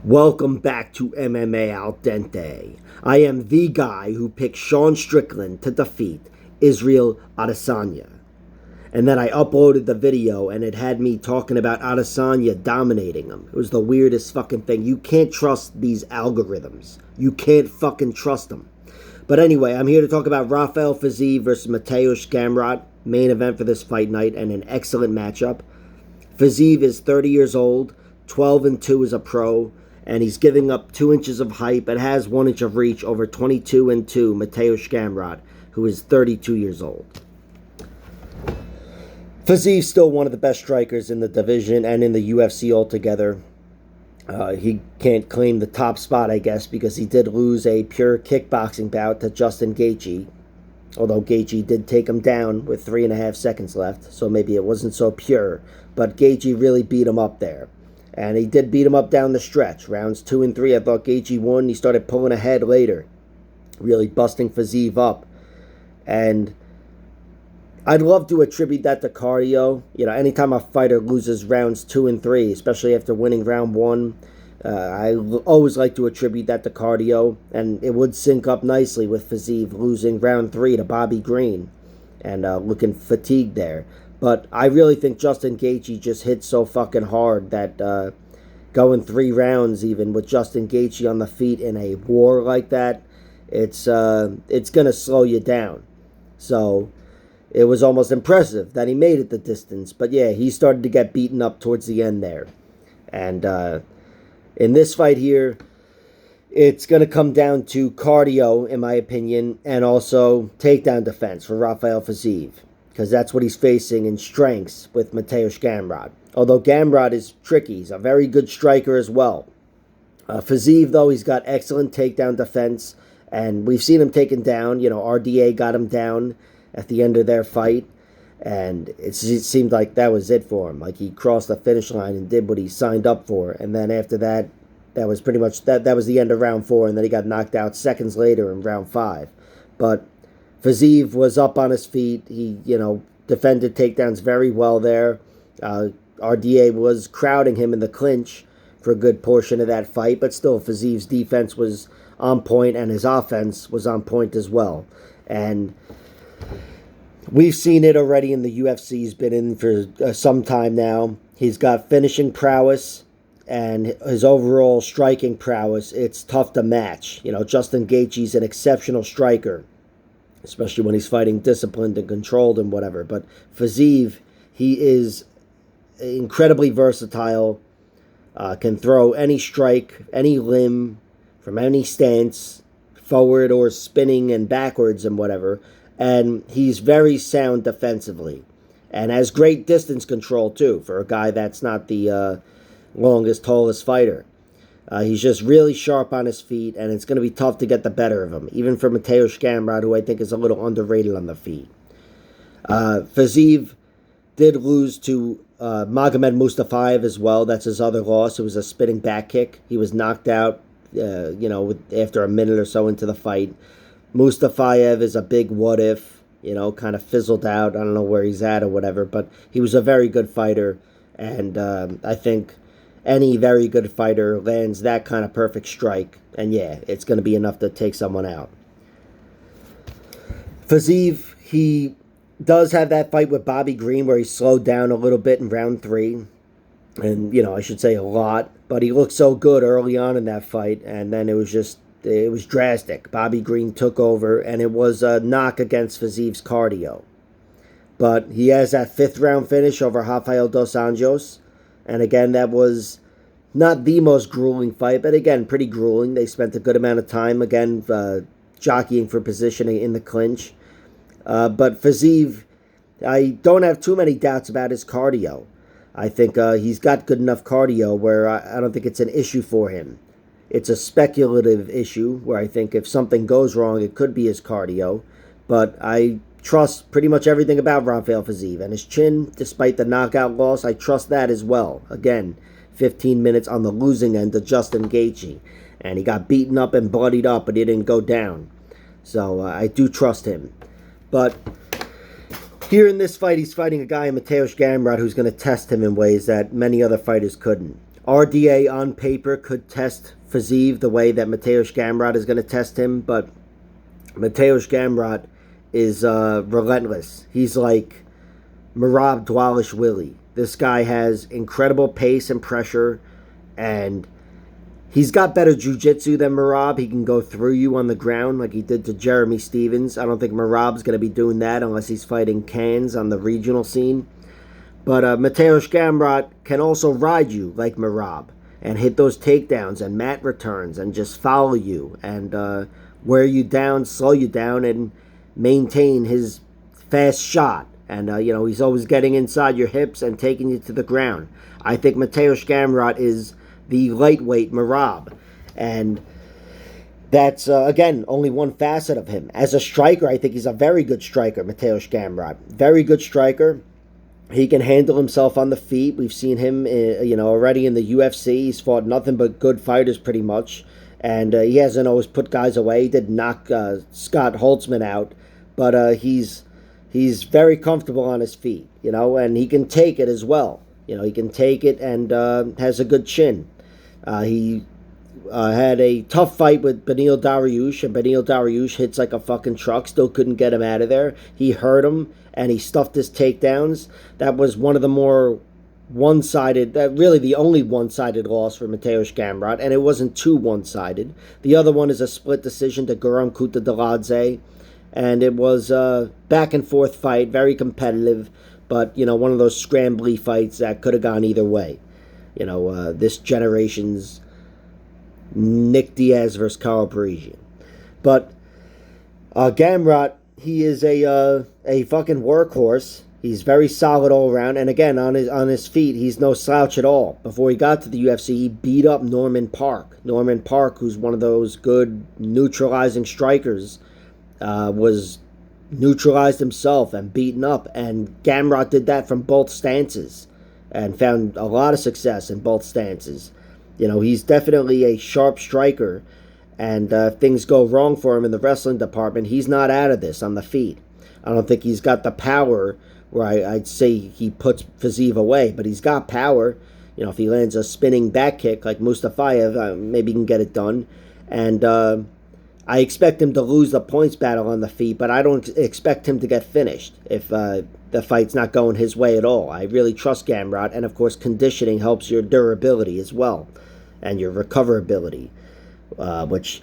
Welcome back to MMA Al Dente. I am the guy who picked Sean Strickland to defeat Israel Adesanya. And then I uploaded the video and it had me talking about Adesanya dominating him. It was the weirdest fucking thing. You can't trust these algorithms. You can't fucking trust them. But anyway, I'm here to talk about Rafael Fiziev versus Mateusz Gamrot, main event for this fight night, and an excellent matchup. Fiziev is 30 years old, 12-2 as a pro, and he's giving up 2 inches of height, but has 1 inch of reach over 22-2 Mateusz Gamrot, who is 32 years old. Fiziev's still one of the best strikers in the division and in the UFC altogether. He can't claim the top spot, I guess, because he did lose a pure kickboxing bout to Justin Gaethje, although Gaethje did take him down with 3.5 seconds left, so maybe it wasn't so pure. But Gaethje really beat him up there. And he did beat him up down the stretch. Rounds 2 and 3, I thought Gaethje won. He started pulling ahead later, really busting Fiziev up. And I'd love to attribute that to cardio. You know, anytime a fighter loses rounds 2 and 3, especially after winning round 1, I always like to attribute that to cardio. And it would sync up nicely with Fiziev losing round 3 to Bobby Green and looking fatigued there. But I really think Justin Gaethje just hit so fucking hard that going 3 rounds even with Justin Gaethje on the feet in a war like that, it's going to slow you down. So it was almost impressive that he made it the distance. But yeah, he started to get beaten up towards the end there. And in this fight here, it's going to come down to cardio, in my opinion, and also takedown defense for Rafael Fiziev, because that's what he's facing in strengths with Mateusz Gamrot. Although Gamrot is tricky, he's a very good striker as well. Fiziev, though, he's got excellent takedown defense, and we've seen him taken down. You know, RDA got him down at the end of their fight, and it seemed like that was it for him. Like, he crossed the finish line and did what he signed up for, and then after that, that was pretty much, that was the end of round 4, and then he got knocked out seconds later in round 5. But Fiziev was up on his feet. He, defended takedowns very well there. RDA was crowding him in the clinch for a good portion of that fight, but still, Fiziev's defense was on point, and his offense was on point as well. And we've seen it already in the UFC. He's been in for some time now. He's got finishing prowess, and his overall striking prowess, it's tough to match. Justin Gaethje's an exceptional striker, especially when he's fighting disciplined and controlled and whatever. But Fiziev, he is incredibly versatile, can throw any strike, any limb, from any stance, forward or spinning and backwards and whatever. And he's very sound defensively, and has great distance control too, for a guy that's not the longest, tallest fighter. He's just really sharp on his feet, and it's going to be tough to get the better of him, even for Mateusz Gamrot, who I think is a little underrated on the feet. Fiziev did lose to Magomed Mustafayev as well. That's his other loss. It was a spinning back kick. He was knocked out, after a minute or so into the fight. Mustafayev is a big what-if, kind of fizzled out. I don't know where he's at or whatever, but he was a very good fighter, and I think any very good fighter lands that kind of perfect strike, and yeah, it's going to be enough to take someone out. Fiziev, he does have that fight with Bobby Green where he slowed down a little bit in round 3, and, I should say a lot, but he looked so good early on in that fight, and then it was drastic. Bobby Green took over, and it was a knock against Fiziev's cardio. But he has that 5th round finish over Rafael dos Anjos. And again, that was not the most grueling fight, but again, pretty grueling. They spent a good amount of time, again, jockeying for positioning in the clinch. But Fiziev, I don't have too many doubts about his cardio. I think he's got good enough cardio where I don't think it's an issue for him. It's a speculative issue where I think if something goes wrong, it could be his cardio. But I trust pretty much everything about Rafael Fiziev. And his chin, despite the knockout loss, I trust that as well. Again, 15 minutes on the losing end to Justin Gaethje. And he got beaten up and bloodied up, but he didn't go down. So I do trust him. But here in this fight, he's fighting a guy in Mateusz Gamrot who's going to test him in ways that many other fighters couldn't. RDA on paper could test Fiziev the way that Mateusz Gamrot is going to test him, but Mateusz Gamrot is relentless. He's like Merab Dvalishvili. This guy has incredible pace and pressure, and he's got better jiu-jitsu than Merab. He can go through you on the ground like he did to Jeremy Stevens. I don't think Merab's going to be doing that unless he's fighting cans on the regional scene. But Mateusz Gamrot can also ride you like Merab and hit those takedowns and mat returns and just follow you and wear you down, slow you down, and maintain his fast shot. And, he's always getting inside your hips and taking you to the ground. I think Mateusz Gamrot is the lightweight Merab. And that's, again, only one facet of him. As a striker, I think he's a very good striker, Mateusz Gamrot. Very good striker. He can handle himself on the feet. We've seen him, already in the UFC. He's fought nothing but good fighters pretty much. And he hasn't always put guys away. He did knock Scott Holtzman out. But he's very comfortable on his feet, and he can take it as well. He can take it and has a good chin. He had a tough fight with Beneil Dariush, and Beneil Dariush hits like a fucking truck, still couldn't get him out of there. He hurt him, and he stuffed his takedowns. That was one of the more one-sided, really the only one-sided loss for Mateusz Gamrot, and it wasn't too one-sided. The other one is a split decision to Guram Kutateladze, and it was a back-and-forth fight, very competitive, but, one of those scrambly fights that could have gone either way. This generation's Nick Diaz versus Karo Parisian. But Gamrot, he is a fucking workhorse. He's very solid all around, and again, on his feet, he's no slouch at all. Before he got to the UFC, he beat up Norman Park. Norman Park, who's one of those good neutralizing strikers, was neutralized himself and beaten up, and Gamrot did that from both stances and found a lot of success in both stances. He's definitely a sharp striker, and if things go wrong for him in the wrestling department, he's not out of this on the feet. I don't think he's got the power where I'd say he puts Fiziev away, but he's got power. If he lands a spinning back kick like Mustafayev, maybe he can get it done. And I expect him to lose the points battle on the feet, but I don't expect him to get finished if the fight's not going his way at all. I really trust Gamrot, and of course conditioning helps your durability as well, and your recoverability, which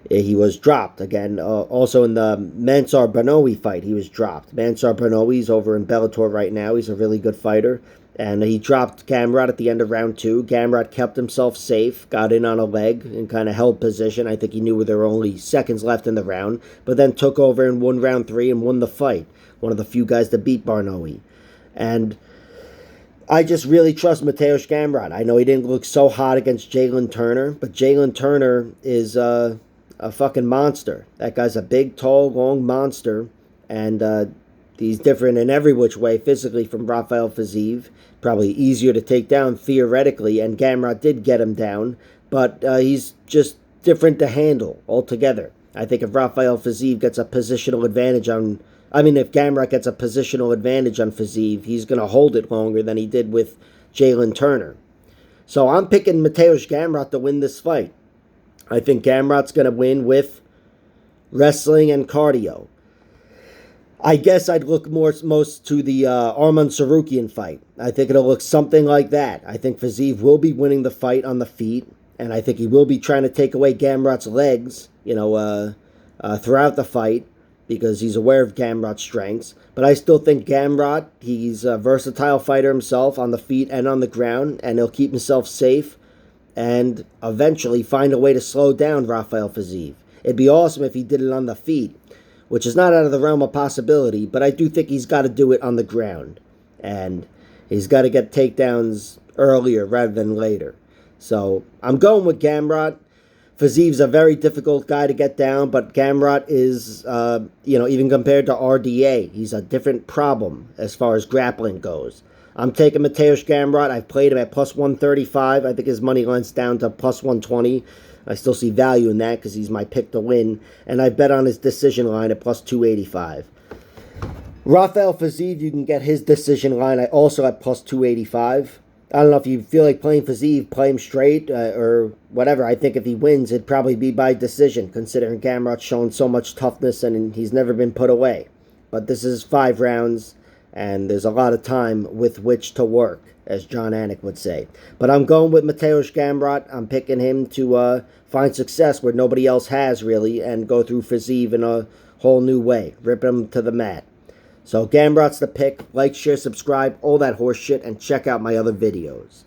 he was dropped. Again, also in the Mansur Bernawi fight, he was dropped. Mansur Bernawi's over in Bellator right now. He's a really good fighter. And he dropped Gamrot at the end of round 2. Gamrot kept himself safe, got in on a leg, and kind of held position. I think he knew there were only seconds left in the round, but then took over and won round 3 and won the fight. One of the few guys to beat Bernawi. And I just really trust Mateusz Gamrot. I know he didn't look so hot against Jalen Turner, but Jalen Turner is a fucking monster. That guy's a big, tall, long monster, and he's different in every which way physically from Rafael Fiziev. Probably easier to take down theoretically, and Gamrot did get him down, but he's just different to handle altogether. I think if Rafael Fiziev gets a positional advantage if Gamrot gets a positional advantage on Fiziev, he's going to hold it longer than he did with Jalen Turner. So I'm picking Mateusz Gamrot to win this fight. I think Gamrot's going to win with wrestling and cardio. I guess I'd look most to the Arman Sarukian fight. I think it'll look something like that. I think Fiziev will be winning the fight on the feet, and I think he will be trying to take away Gamrot's legs, throughout the fight, because he's aware of Gamrot's strengths. But I still think Gamrot, he's a versatile fighter himself on the feet and on the ground, and he'll keep himself safe and eventually find a way to slow down Rafael Fiziev. It'd be awesome if he did it on the feet, which is not out of the realm of possibility, but I do think he's got to do it on the ground. And he's got to get takedowns earlier rather than later. So I'm going with Gamrot. Fiziev's a very difficult guy to get down, but Gamrot is, even compared to RDA, he's a different problem as far as grappling goes. I'm taking Mateusz Gamrot. I've played him at plus 135. I think his money line's down to plus 120. I still see value in that because he's my pick to win. And I bet on his decision line at plus 285. Rafael Fiziev, you can get his decision line also at plus 285. I don't know if you feel like playing Fiziev, play him straight or whatever. I think if he wins, it'd probably be by decision, considering Gamrot's shown so much toughness and he's never been put away. But this is 5 rounds, and there's a lot of time with which to work, as John Anik would say. But I'm going with Mateusz Gamrot. I'm picking him to find success where nobody else has, really, and go through Fiziev in a whole new way, rip him to the mat. So Gamrot's the pick. Like, share, subscribe, all that horse shit, and check out my other videos.